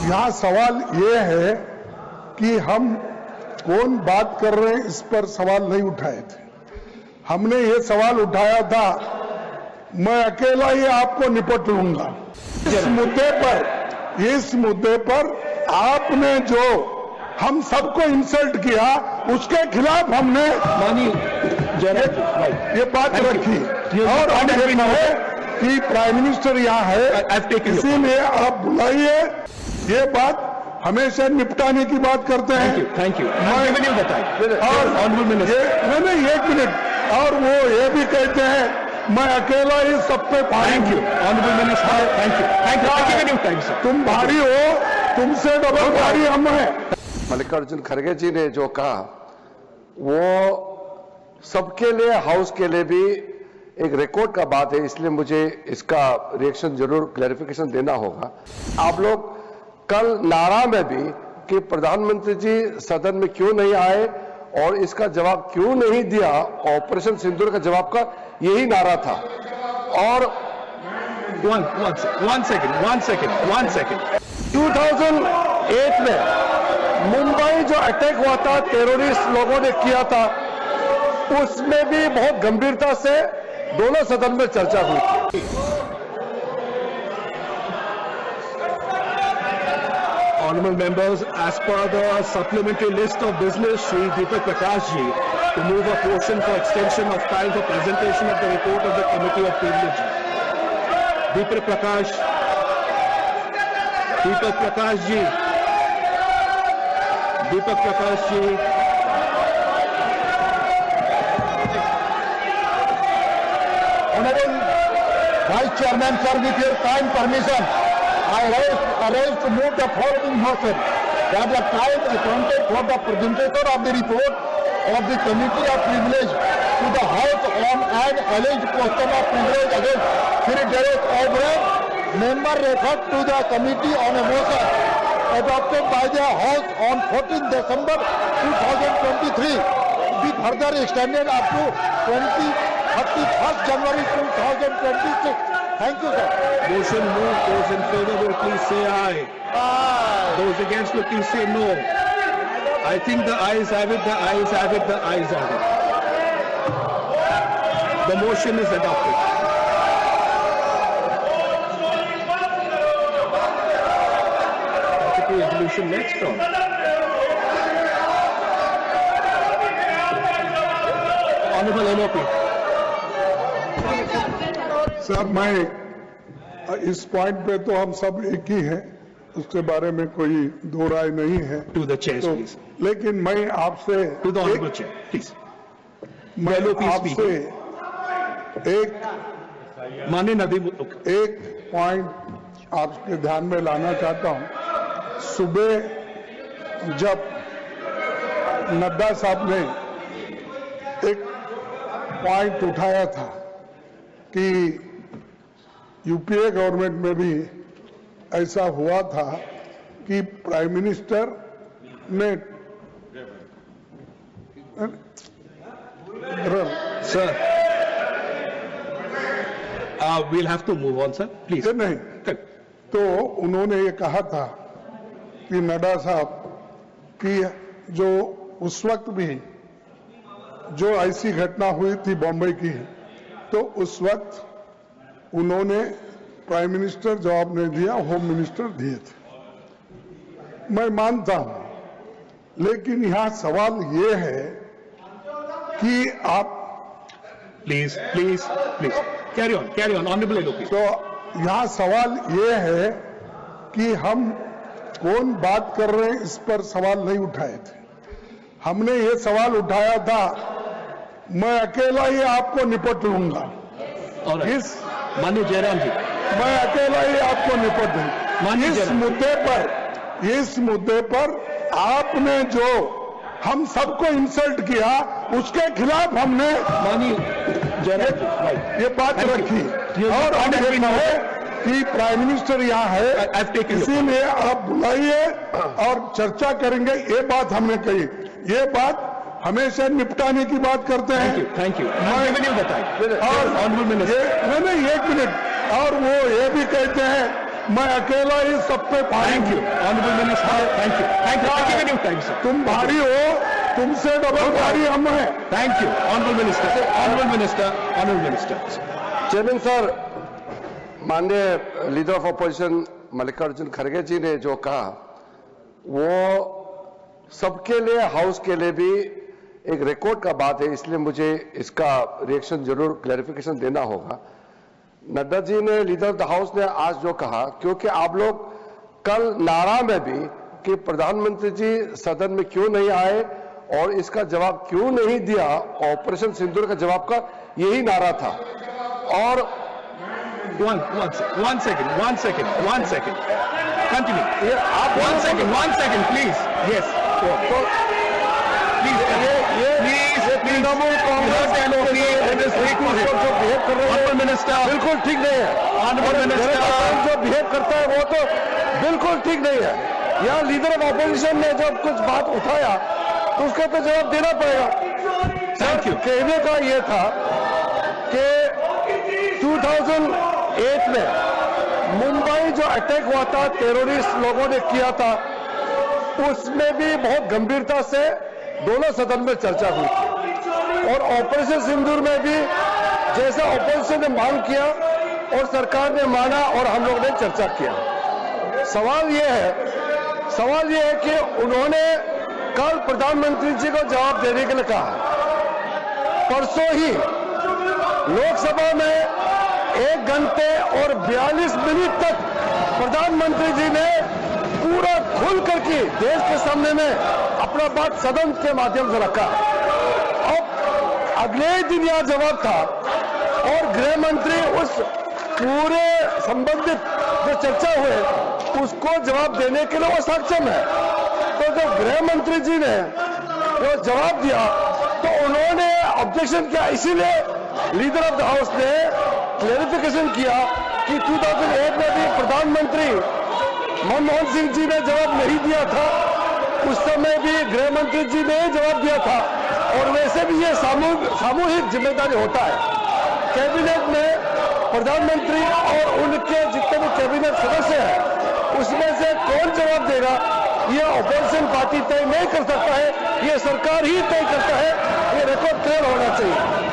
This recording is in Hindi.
यहाँ सवाल ये है कि हम कौन बात कर रहे हैं इस पर सवाल नहीं उठाए थे। हमने ये सवाल उठाया था मैं अकेला ही आपको निपट लूंगा। इस मुद्दे पर आपने जो हम सबको इंसल्ट किया उसके खिलाफ हमने ये बात रखी और हम देखना है कि प्राइम मिनिस्टर यहाँ है, इसीलिए आप बुलाइए। ये बात हमेशा निपटाने की बात करते हैं। थैंक यू और नहीं एक मिनट, और वो ये भी कहते हैं मैं अकेला ही सब पे भारी हूँ। तुम भारी हो, तुमसे डबल भारी हम हैं। मल्लिकार्जुन खड़गे जी ने जो कहा वो सबके लिए, हाउस के लिए भी एक रिकॉर्ड का बात है, इसलिए मुझे इसका रिएक्शन जरूर क्लैरिफिकेशन देना होगा। आप लोग कल नारा में भी कि प्रधानमंत्री जी सदन में क्यों नहीं आए और इसका जवाब क्यों नहीं दिया, ऑपरेशन सिंदूर का जवाब का यही नारा था। और one second 2008 में मुंबई जो अटैक हुआ था, टेररिस्ट लोगों ने किया था, उसमें भी बहुत गंभीरता से दोनों सदन में चर्चा हुई थी। Honorable members, as per the supplementary list of business, Shri Deepak Prakash ji to move a portion for extension of time for presentation of the report of the Committee of Privilege. Deepak Prakash ji. Honorable Vice Chairman, sir, with your kind permission, I raise to move the following motion that the time appointed for the presentation of the report of the Committee of Privilege to the House on an alleged question of privilege against Sri Derek O'Brien, member referred to the committee on a motion adopted by the House on 14 December 2023 be further extended up to 31st January 2026. Thank you, sir. Motion moved. Those in favor will please say aye. Aye. Those against will please say no. I think the ayes have it, the ayes have it, the ayes have it. The motion is adopted. Resolution next on. Honorable MOP. Sir, मैं इस पॉइंट पे तो हम सब एक ही हैं, उसके बारे में कोई दो राय नहीं है। To the chair, please. लेकिन मैं आपसे To the honorable chair, please. मैं आपसे माननीय नदीम, एक पॉइंट आपके ध्यान में लाना चाहता हूं। सुबह जब नड्डा साहब ने एक पॉइंट उठाया था कि यूपीए गवर्नमेंट में भी ऐसा हुआ था कि प्राइम मिनिस्टर ने sir, we'll have to move on, sir. Please. नहीं, तो उन्होंने ये कहा था कि नड्डा साहब कि जो उस वक्त भी जो ऐसी घटना हुई थी बॉम्बे की, तो उस वक्त उन्होंने प्राइम मिनिस्टर जवाब नहीं दिया, होम मिनिस्टर दिए थे। मैं मानता हूं, लेकिन यहां सवाल ये है कि आप Please. Carry on. Honorable LOP. तो यहां सवाल ये है कि हम कौन बात कर रहे हैं इस पर सवाल नहीं उठाए थे। हमने ये सवाल उठाया था मैं अकेला ही आपको निपट लूंगा। माननीय जयराम जी, मैं अकेला ही आपको निपट दूंगा। इस मुद्दे पर आपने जो हम सबको इंसल्ट किया उसके खिलाफ हमने ये बात रखी और हम देखना है कि प्राइम मिनिस्टर यहाँ है, इसीलिए आप बुलाइए और चर्चा करेंगे। ये बात हमने कही, ये बात हमेशा निपटाने की बात करते हैं। Thank you. और नहीं एक मिनट, और वो ये भी कहते हैं मैं अकेला ही सब पे भारी थैंक यू हूँ। Honourable minister, thank you, thank you, thank you, तुम भारी हो, तुमसे डबल भारी हम हैं। Thank you honourable minister, honourable minister, honourable minister. Chairman sir, माननीय लीडर ऑफ अपोजिशन मल्लिकार्जुन खड़गे जी ने जो कहा वो सबके लिए, हाउस के लिए भी एक रिकॉर्ड का बात है, इसलिए मुझे इसका रिएक्शन जरूर क्लैरिफिकेशन देना होगा। नड्डा जी ने, लीडर ऑफ द हाउस ने आज जो कहा, क्योंकि आप लोग कल नारा में भी कि प्रधानमंत्री जी सदन में क्यों नहीं आए और इसका जवाब क्यों नहीं दिया, ऑपरेशन सिंदूर का जवाब का यही नारा था। और one second, continue. ये आप One second, please. Yes. तो ये तृणमूल कांग्रेस के लोग जो बिहेव कर रहे हैं मिनिस्टर, बिल्कुल ठीक नहीं है। ऑनरेबल मिनिस्टर, जो बिहेव करता है वो तो बिल्कुल ठीक नहीं है। यहाँ लीडर ऑफ ऑपोजिशन ने जब कुछ बात उठाया तो उसका तो जवाब देना पड़ेगा। Thank you. कहने का ये था कि 2008 में मुंबई जो अटैक हुआ था, टेररिस्ट लोगों ने किया था, उसमें भी बहुत गंभीरता से दोनों सदन में चर्चा हुई थी। और ऑपरेशन सिंदूर में भी जैसा ऑपोजिशन ने मांग किया और सरकार ने माना और हम लोग ने चर्चा किया। सवाल ये है कि उन्होंने कल प्रधानमंत्री जी को जवाब देने के लिए कहा। परसों ही लोकसभा में 1 घंटे और 42 मिनट तक प्रधानमंत्री जी ने पूरा खुल करके देश के सामने में अपना बात सदन के माध्यम से रखा। अब अगले ही दिन यह जवाब था और गृह मंत्री उस पूरे संबंधित जो चर्चा हुए उसको जवाब देने के लिए वो सक्षम है। तो जो गृह मंत्री जी ने जो जवाब दिया तो उन्होंने ऑब्जेक्शन किया, इसीलिए लीडर ऑफ द हाउस ने क्लैरिफिकेशन किया कि 2008 में भी प्रधानमंत्री मनमोहन सिंह जी ने जवाब नहीं दिया था, उस समय भी गृह मंत्री जी ने जवाब दिया था। और वैसे भी ये सामूहिक जिम्मेदारी होता है। कैबिनेट में प्रधानमंत्री और उनके जितने भी कैबिनेट सदस्य हैं उसमें से कौन जवाब देगा ये ऑपोजिशन पार्टी तय नहीं कर सकता है, ये सरकार ही तय करता है। ये रिकॉर्ड क्लियर होना चाहिए।